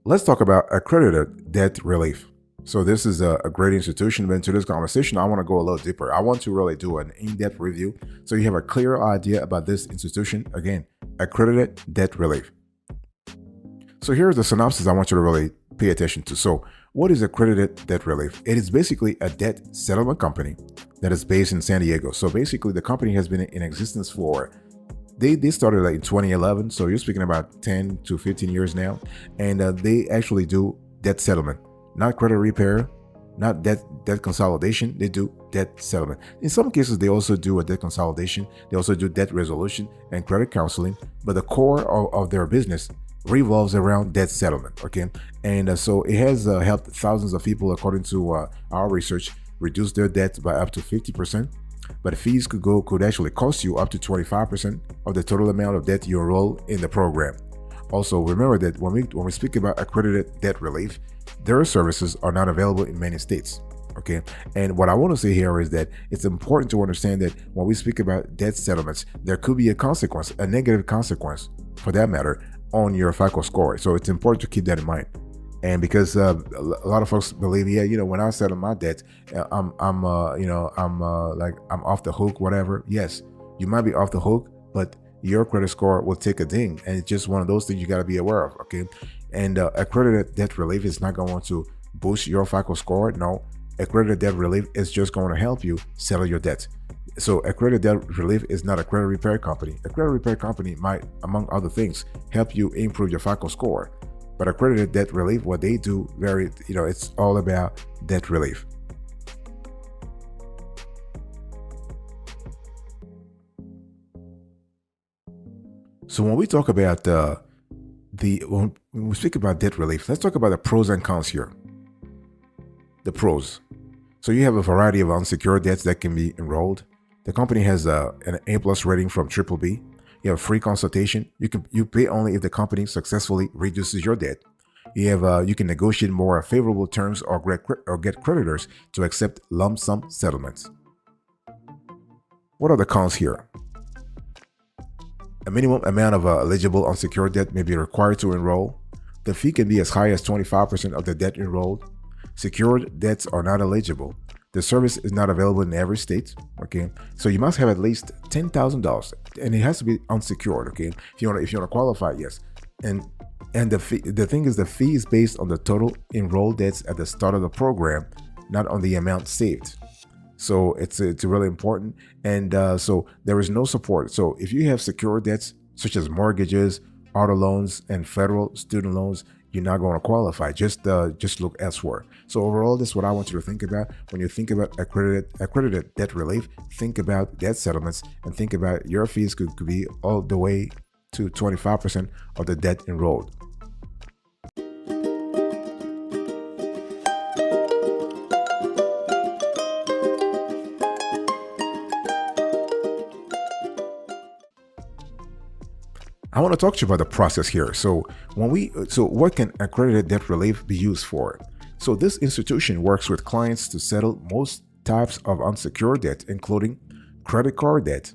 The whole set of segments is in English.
Let's talk about accredited debt relief. So this is a great institution, but into this conversation, I want to go a little deeper. I want to really do an in-depth review so you have a clear idea about this institution. Again, accredited debt relief. So here's the synopsis I want you to really pay attention to. So what is accredited debt relief? It is basically a debt settlement company that is based in San Diego. So basically the company has been in existence for they started like in 2011, so you're speaking about 10 to 15 years now, and they actually do debt settlement, not credit repair, not debt consolidation. They do debt settlement. In some cases, they also do a debt consolidation. They also do debt resolution and credit counseling, but the core of their business revolves around debt settlement. Okay, and so it has helped thousands of people, according to our research, reduce their debt by up to 50%. But fees could actually cost you up to 25% of the total amount of debt you enroll in the program. Also, remember that when we speak about accredited debt relief, their services are not available in many states. Okay, and what I want to say here is that it's important to understand that when we speak about debt settlements, there could be a consequence, a negative consequence, for that matter, on your FICO score. So it's important to keep that in mind. And because a lot of folks believe, yeah, when I settle my debt, I'm off the hook, whatever. Yes, you might be off the hook, but your credit score will take a ding, and it's just one of those things you got to be aware of. Okay, and accredited debt relief is not going to boost your FICO score. No, accredited debt relief is just going to help you settle your debt. So accredited debt relief is not a credit repair company. A credit repair company might, among other things, help you improve your FICO score. But accredited debt relief, what they do, it's all about debt relief. So when we talk about when we speak about debt relief, let's talk about the pros and cons here. The pros. So you have a variety of unsecured debts that can be enrolled. The company has an A+ rating from BBB. You have free consultation. You pay only if the company successfully reduces your debt. You can negotiate more favorable terms or get creditors to accept lump sum settlements. What are the cons here? A minimum amount of eligible unsecured debt may be required to enroll. The fee can be as high as 25% of the debt enrolled. Secured debts are not eligible. The service is not available in every state. Okay, so you must have at least $10,000, and it has to be unsecured. Okay, if you want to qualify, yes. And the thing is, the fee is based on the total enrolled debts at the start of the program, not on the amount saved. So it's really important. And so there is no support. So if you have secured debts such as mortgages, auto loans, and federal student loans, you're not going to qualify. Just look elsewhere. So overall, this is what I want you to think about when you think about accredited debt relief. Think about debt settlements and think about your fees could be all the way to 25% of the debt enrolled. I want to talk to you about the process here. So what can accredited debt relief be used for? So this institution works with clients to settle most types of unsecured debt, including credit card debt,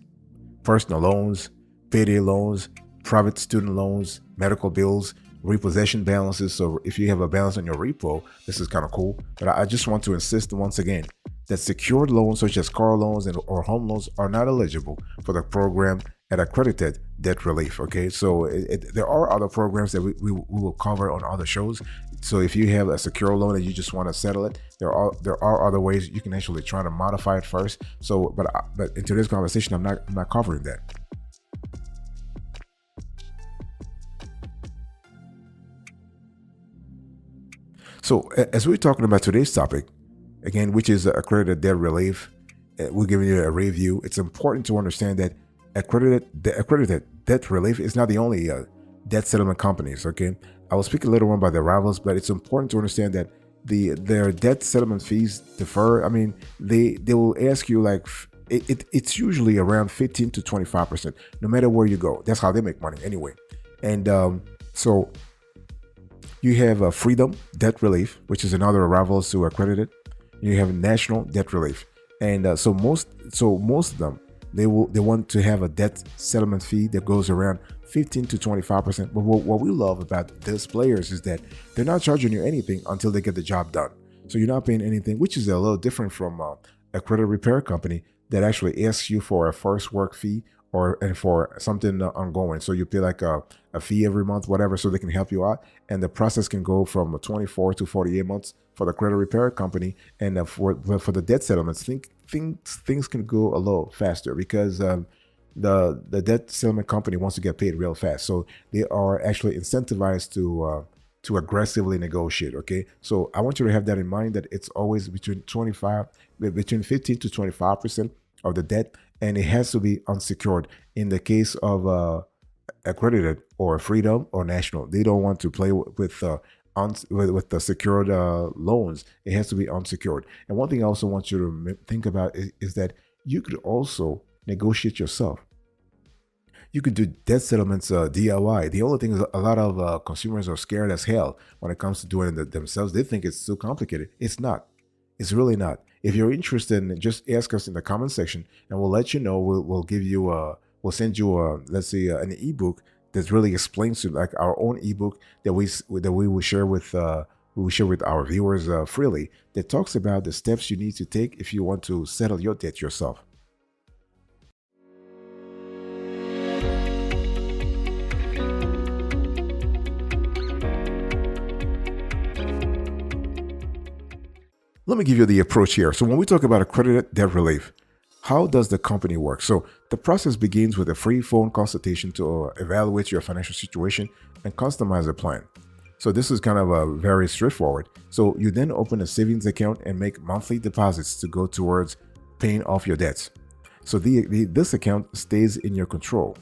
personal loans, payday loans, private student loans, medical bills, repossession balances. So if you have a balance on your repo, this is kind of cool. But I just want to insist once again that secured loans such as car loans or home loans are not eligible for the program at accredited debt relief. Okay, so there are other programs that we will cover on other shows. So if you have a secure loan and you just want to settle it, there are other ways you can actually try to modify it first. So, but in today's conversation, I'm not covering that. So as we're talking about today's topic, again, which is accredited debt relief, we're giving you a review. It's important to understand that accredited debt relief is not the only debt settlement companies. Okay, I will speak a little more about their rivals, but it's important to understand that their debt settlement fees differ. I mean, they will ask you like it's usually around 15 to 25%, no matter where you go. That's how they make money anyway. And so you have Freedom Debt Relief, which is another rival to accredited. You have National Debt Relief, and so most of them, they want to have a debt settlement fee that goes around 15 to 25%. But what we love about these players is that they're not charging you anything until they get the job done. So you're not paying anything, which is a little different from a credit repair company that actually asks you for a first work fee and for something ongoing. So you pay like a fee every month, whatever, so they can help you out. And the process can go from 24 to 48 months for the credit repair company. And for the debt settlements, things can go a little faster because the debt settlement company wants to get paid real fast. So they are actually incentivized to aggressively negotiate. Okay, so I want you to have that in mind, that it's always between 15 to 25% of the debt, and it has to be unsecured. In the case of Accredited or Freedom or National, they don't want to play with the secured loans. It has to be unsecured. And one thing I also want you to think about is that you could also negotiate yourself. You could do debt settlements DIY. The only thing is a lot of consumers are scared as hell when it comes to doing it themselves. They think it's too complicated. It's not. It's really not. If you're interested, just ask us in the comment section, and we'll let you know. We'll give you we'll send you let's say an ebook that really explains to, like, our own ebook that we will share with our viewers freely, that talks about the steps you need to take if you want to settle your debt yourself. Let me give you the approach here. So when we talk about accredited debt relief, how does the company work? So the process begins with a free phone consultation to evaluate your financial situation and customize a plan. So this is kind of very straightforward. So you then open a savings account and make monthly deposits to go towards paying off your debts. So this account stays in your control.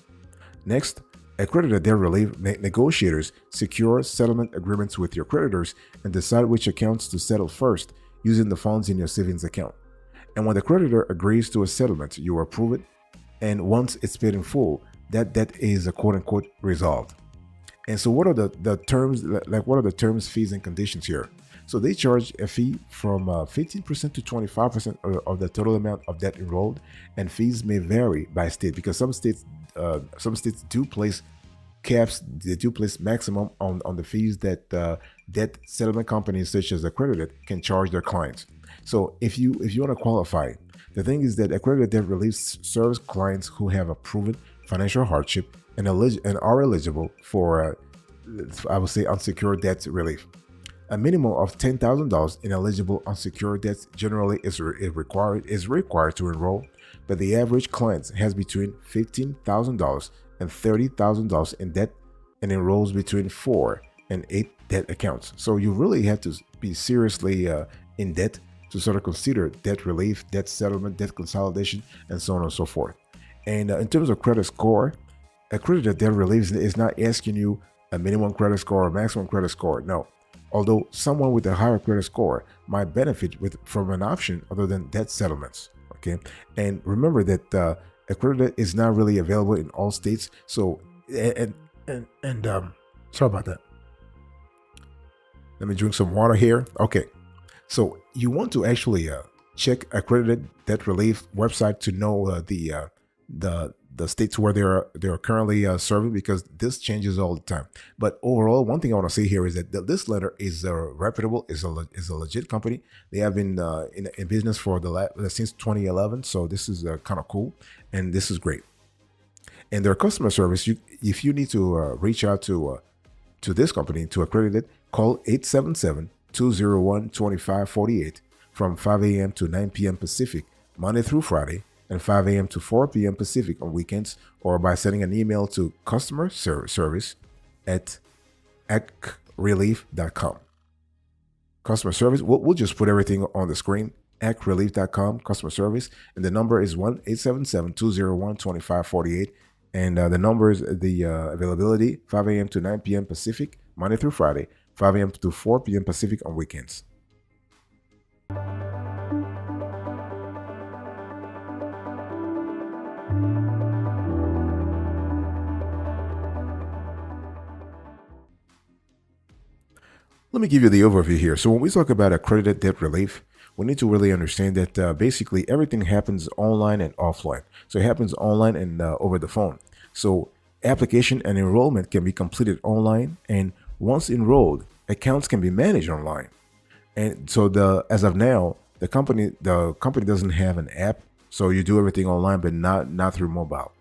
Next, accredited debt relief negotiators secure settlement agreements with your creditors and decide which accounts to settle first, using the funds in your savings account. And when the creditor agrees to a settlement, you approve it. And once it's paid in full, that debt is a quote-unquote resolved. And so what are the terms, what are the terms, fees, and conditions here? So they charge a fee from 15% to 25% of the total amount of debt enrolled, and fees may vary by state because some states do place caps. They do place maximum on the fees that debt settlement companies such as Accredited can charge their clients. So if you want to qualify, the thing is that Accredited Debt Relief serves clients who have a proven financial hardship and are eligible for I would say unsecured debt relief. A minimum of $10,000 in eligible unsecured debts generally is required to enroll, but the average client has between $15,000 and $30,000 in debt and enrolls between 4 and 8 debt accounts. So you really have to be seriously in debt to sort of consider debt relief, debt settlement, debt consolidation, and so on and so forth. And in terms of credit score, accredited debt relief is not asking you a minimum credit score or maximum credit score. No. Although someone with a higher credit score might benefit from an option other than debt settlements. Okay. And remember that Accredited is not really available in all states. So, sorry about that. Let me drink some water here. Okay. So you want to actually check Accredited Debt Relief website to know the states where they're currently serving, because this changes all the time. But overall, one thing I want to say here is that this letter is reputable, is a legit company. They have been in business for since 2011, so this is kind of cool, and this is great. And their customer service, if you need to reach out to this company, to Accredited, call 877-201-2548 from 5 a.m. to 9 p.m. Pacific, Monday through Friday, and 5 a.m. to 4 p.m. Pacific on weekends, or by sending an email to customer service at acrelief.com. Customer service, we'll just put everything on the screen, acrelief.com, customer service, and the number is 1-877-201-2548, and the number is the availability, 5 a.m. to 9 p.m. Pacific, Monday through Friday, 5 a.m. to 4 p.m. Pacific on weekends. Let me give you the overview here. So when we talk about accredited debt relief, we need to really understand that basically everything happens online and offline. So it happens online and over the phone. So Application and enrollment can be completed online, and once enrolled, accounts can be managed online. And so the as of now, the company doesn't have an app, so you do everything online, but not through mobile.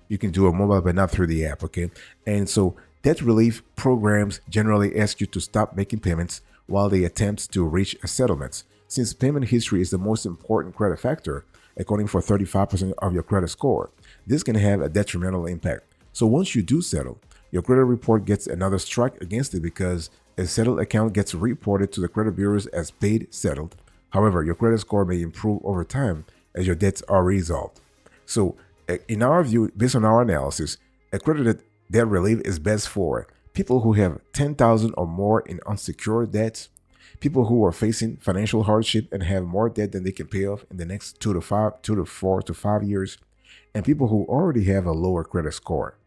You can do a mobile, but not through the app. Okay, and so debt relief programs generally ask you to stop making payments while they attempt to reach a settlement. Since payment history is the most important credit factor, accounting for 35% of your credit score, this can have a detrimental impact. So once you do settle, your credit report gets another strike against it because a settled account gets reported to the credit bureaus as paid settled. However, your credit score may improve over time as your debts are resolved. So, in our view, based on our analysis, accredited debt relief is best for people who have 10,000 or more in unsecured debts, people who are facing financial hardship and have more debt than they can pay off in the next 4 to 5 years, and people who already have a lower credit score.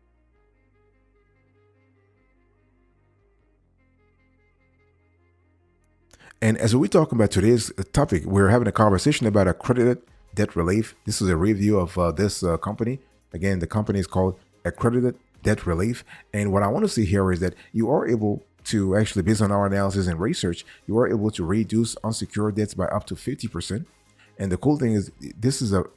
And as we talk about today's topic, we're having a conversation about accredited debt relief. This is a review of this company. Again, the company is called Accredited Debt Relief. And what I want to see here is that you are able to actually, based on our analysis and research, you are able to reduce unsecured debts by up to 50%. And the cool thing is,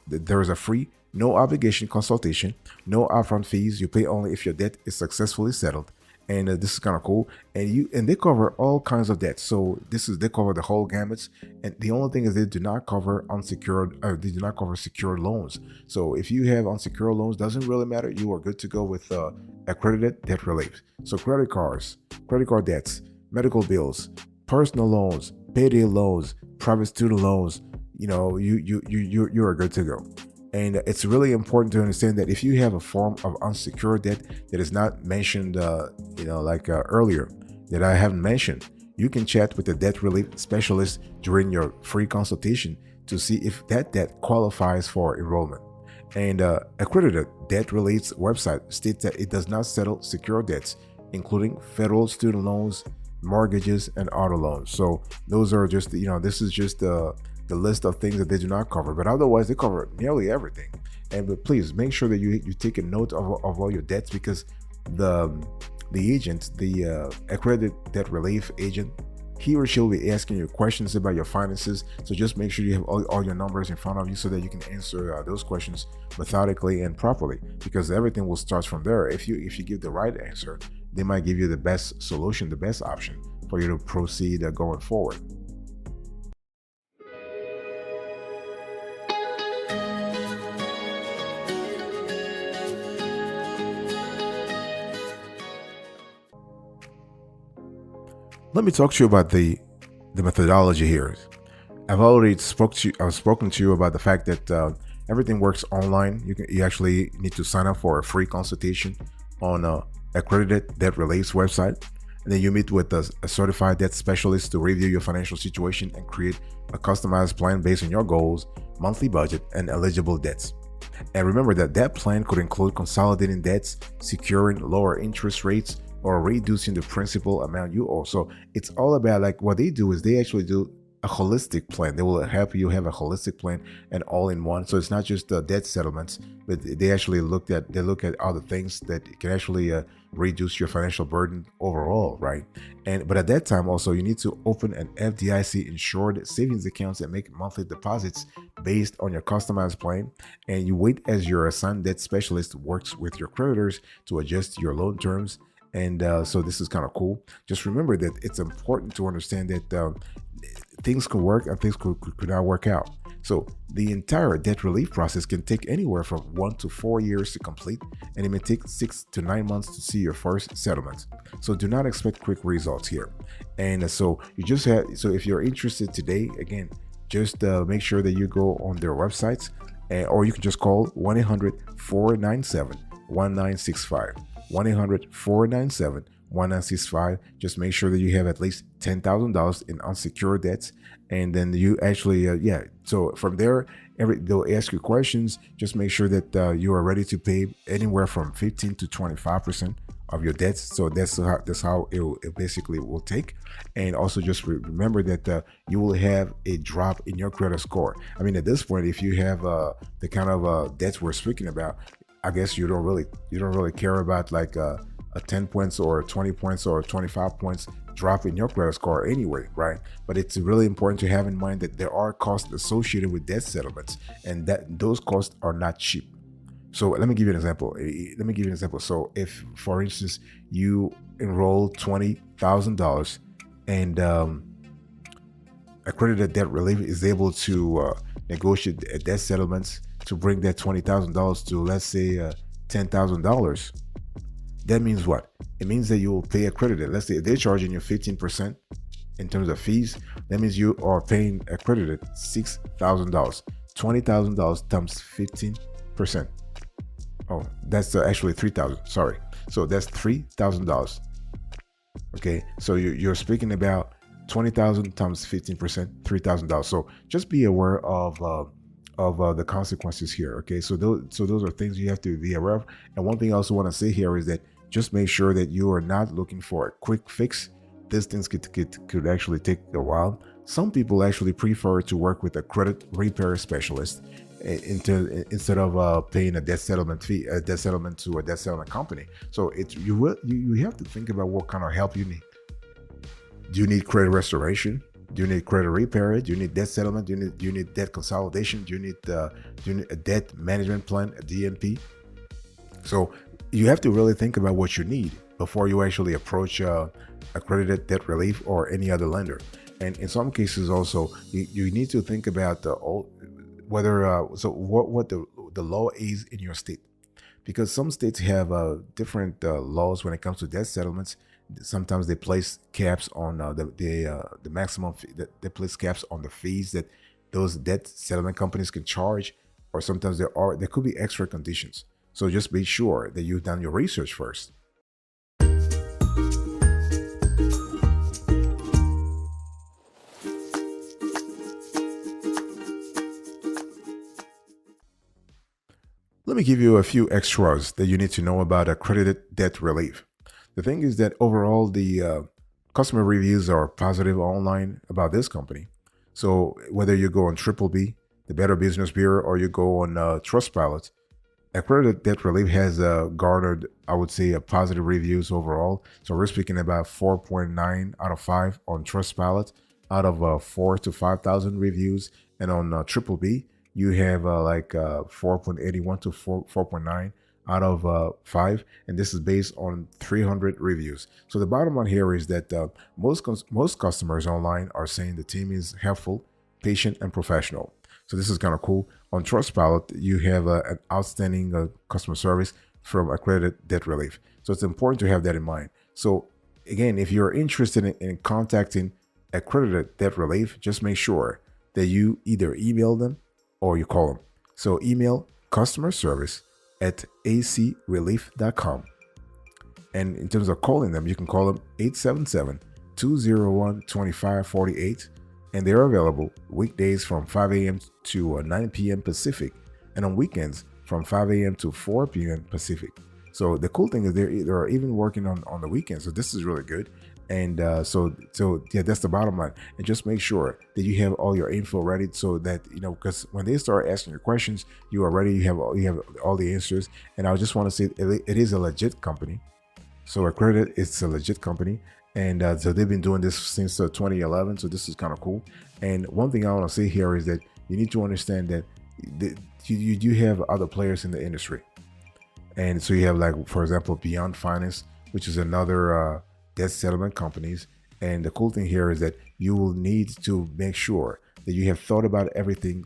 there is a free, no obligation consultation, no upfront fees. You pay only if your debt is successfully settled. And this is kind of cool. And they cover all kinds of debts. So they cover the whole gamut. And the only thing is they do not cover unsecured. They do not cover secured loans. So if you have unsecured loans, doesn't really matter. You are good to go with accredited debt relief. So credit cards, credit card debts, medical bills, personal loans, payday loans, private student loans. You are good to go. And it's really important to understand that if you have a form of unsecured debt that is not mentioned, earlier, that I haven't mentioned, you can chat with the debt relief specialist during your free consultation to see if that debt qualifies for enrollment. And Accredited Debt Relief's website states that it does not settle secure debts, including federal student loans, mortgages, and auto loans. So those are just, this is just the list of things that they do not cover, but otherwise they cover nearly everything. But please make sure that you take a note of all your debts, because the agent, the accredited debt relief agent, he or she will be asking you questions about your finances. So just make sure you have all your numbers in front of you so that you can answer those questions methodically and properly, because everything will start from there. If you give the right answer, they might give you the best solution, the best option for you to proceed going forward. Let me talk to you about the methodology here. I've spoken to you about the fact that everything works online. You actually need to sign up for a free consultation on Accredited Debt Relief's website, and then you meet with a certified debt specialist to review your financial situation and create a customized plan based on your goals, monthly budget, and eligible debts. And remember that plan could include consolidating debts, securing lower interest rates, or reducing the principal amount you owe. So it's all about, like, what they do is they actually do a holistic plan. They will help you have a holistic plan and all in one. So it's not just the debt settlements, but they actually look at other things that can actually reduce your financial burden overall, right? But at that time also, you need to open an FDIC insured savings accounts and make monthly deposits based on your customized plan. And you wait as your assigned debt specialist works with your creditors to adjust your loan terms. And so this is kind of cool. Just remember that it's important to understand that things could work and things could not work out. So the entire debt relief process can take anywhere from 1 to 4 years to complete, and it may take 6 to 9 months to see your first settlement. So do not expect quick results here. And so if you're interested today, again, just make sure that you go on their websites, or you can just call 1-800-497-1965. 1-800-497-1965. Just make sure that you have at least $10,000 in unsecured debts, and then you actually so from there, they'll ask you questions. Just make sure that you are ready to pay anywhere from 15 to 25% of your debts. So that's how it basically will take. And also just remember that you will have a drop in your credit score. I mean, at this point, if you have the kind of debts we're speaking about, I guess you don't really care about like a 10 points or 20 points or 25 points drop in your credit score anyway, right? But it's really important to have in mind that there are costs associated with debt settlements, and that those costs are not cheap. So let me give you an example. So if, for instance, you enroll $20,000 and Accredited Debt Relief is able to negotiate debt settlements to bring that $20,000 to, let's say, $10,000. That means what? It means that you will pay Accredited. Let's say they're charging you 15% in terms of fees. That means you are paying Accredited $6,000. $20,000 times 15%. Oh, that's actually 3,000. Sorry. So that's $3,000. Okay. So you're speaking about 20,000 times 15%, $3,000. So just be aware of the consequences here. Okay. So those are things you have to be aware of. And one thing I also want to say here is that just make sure that you are not looking for a quick fix. These things could actually take a while. Some people actually prefer to work with a credit repair specialist instead of paying a debt settlement fee, a debt settlement to a debt settlement company. So you have to think about what kind of help you need. Do you need credit restoration? Do you need credit repair? Do you need debt settlement? Do you need debt consolidation? Do you need a debt management plan, a DMP? So you have to really think about what you need before you actually approach Accredited Debt Relief or any other lender. And in some cases also, you need to think about what the law is in your state, because some states have different laws when it comes to debt settlements. Sometimes they place caps on the maximum fee, they place caps on the fees that those debt settlement companies can charge, or sometimes there could be extra conditions. So just be sure that you've done your research first. Let me give you a few extras that you need to know about Accredited Debt Relief. The thing is that overall, the customer reviews are positive online about this company. So whether you go on Triple B, the Better Business Bureau, or you go on Trustpilot, Accredited Debt Relief has garnered, I would say, a positive reviews overall. So we're speaking about 4.9 out of 5 on Trustpilot, out of 4 to 5,000 reviews, and on Triple B, you have 4.81 to 4.9 out of 5, and this is based on 300 reviews. So the bottom line here is that most customers online are saying the team is helpful, patient, and professional. So this is kind of cool. On Trustpilot, you have an outstanding customer service from Accredited Debt Relief. So it's important to have that in mind. So again, if you're interested in contacting Accredited Debt Relief, just make sure that you either email them or you call them. So email customer service at acrelief.com. And in terms of calling them, you can call them 877-201-2548. And they're available weekdays from 5 a.m. to 9 p.m. Pacific, and on weekends from 5 a.m. to 4 p.m. Pacific. So the cool thing is they're even working on the weekends. So this is really good. And so yeah, that's the bottom line. And just make sure that you have all your info ready, so that because when they start asking your questions, you are ready. You have all the answers. And I just want to say it is a legit company. So Accredited, it's a legit company, and so they've been doing this since 2011. So this is kind of cool. And one thing I want to say here is that you need to understand that you do have other players in the industry, and so you have, like, for example, Beyond Finance, which is another debt settlement companies. And the cool thing here is that you will need to make sure that you have thought about everything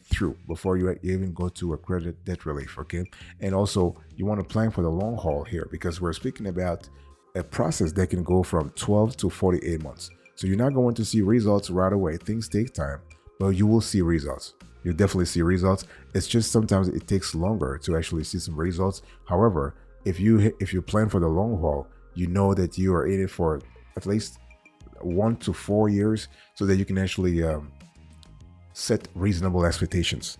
through before you even go to Accredited Debt Relief. Okay. And also you want to plan for the long haul here, because we're speaking about a process that can go from 12 to 48 months. So you're not going to see results right away. Things take time, but you will see results. You definitely see results. It's just sometimes it takes longer to actually see some results. However, if you plan for the long haul, you know that you are in it for at least 1 to 4 years, so that you can actually set reasonable expectations.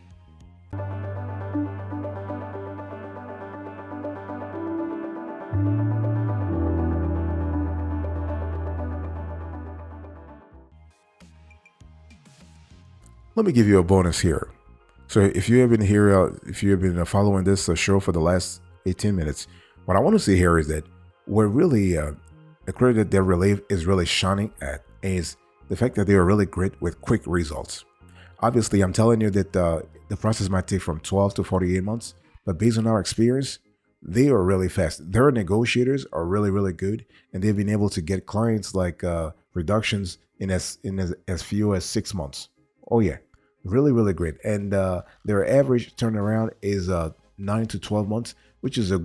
Let me give you a bonus here. So if you have been here, if you have been following this show for the last 18 minutes, what I want to say here is that where really Accredited Debt Relief is really shining at is the fact that they are really great with quick results. Obviously, I'm telling you that the process might take from 12 to 48 months, but based on our experience, they are really fast. Their negotiators are really, really good, and they've been able to get clients like reductions in as few as 6 months. Oh yeah, really, really great. And their average turnaround is 9 to 12 months, which is a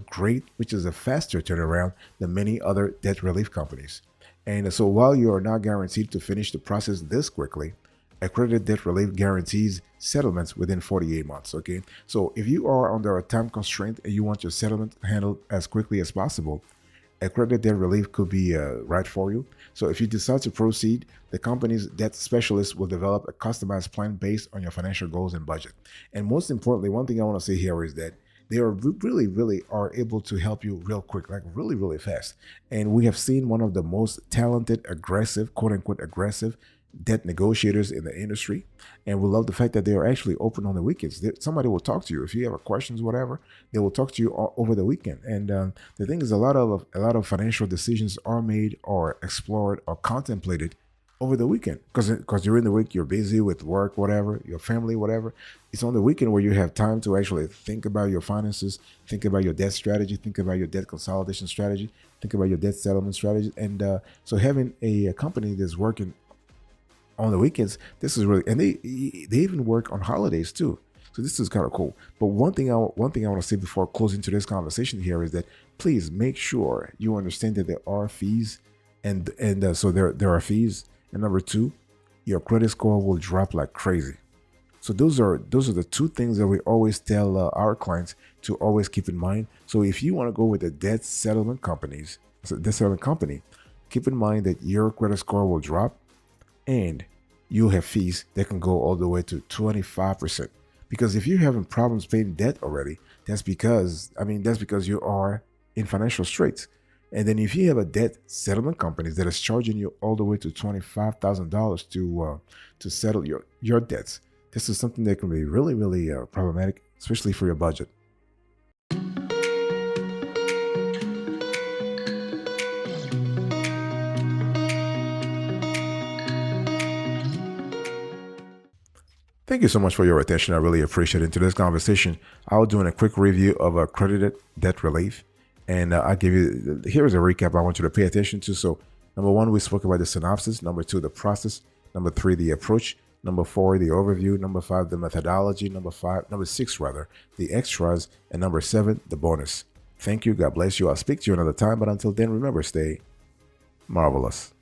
faster turnaround than many other debt relief companies. And so while you are not guaranteed to finish the process this quickly, Accredited Debt Relief guarantees settlements within 48 months. Okay, so if you are under a time constraint and you want your settlement handled as quickly as possible, Accredited Debt Relief could be right for you. So if you decide to proceed, the company's debt specialist will develop a customized plan based on your financial goals and budget. And most importantly, one thing I want to say here is that they are really, really are able to help you real quick, like really, really fast. And we have seen one of the most talented, aggressive, quote unquote, aggressive debt negotiators in the industry, and we love the fact that they are actually open on the weekends. Somebody will talk to you if you have questions, whatever. They will talk to you over the weekend. And the thing is, a lot of financial decisions are made or explored or contemplated over the weekend because during the week you're busy with work, whatever, your family, whatever. It's on the weekend where you have time to actually think about your finances, think about your debt strategy, think about your debt consolidation strategy, think about your debt settlement strategy. And so having a company that's working on the weekends, this is really, and they even work on holidays too. So this is kind of cool. But one thing I want to say before closing to this conversation here is that please make sure you understand that there are fees, and so there are fees. And number two, your credit score will drop like crazy. So those are the two things that we always tell our clients to always keep in mind. So if you want to go with the debt settlement companies, so debt settlement company, keep in mind that your credit score will drop, and you have fees that can go all the way to 25%. Because if you're having problems paying debt already, that's because you are in financial straits. And then if you have a debt settlement company that is charging you all the way to $25,000 to settle your debts, this is something that can be really, really problematic, especially for your budget. Thank you so much for your attention. I really appreciate it. In today's conversation, I'll do a quick review of Accredited Debt Relief. And I'll give you, here's a recap I want you to pay attention to. So, number one, we spoke about the synopsis. Number two, the process. Number three, the approach. Number four, the overview. Number five, the methodology. Number six, the extras. And number seven, the bonus. Thank you. God bless you. I'll speak to you another time. But until then, remember, stay marvelous.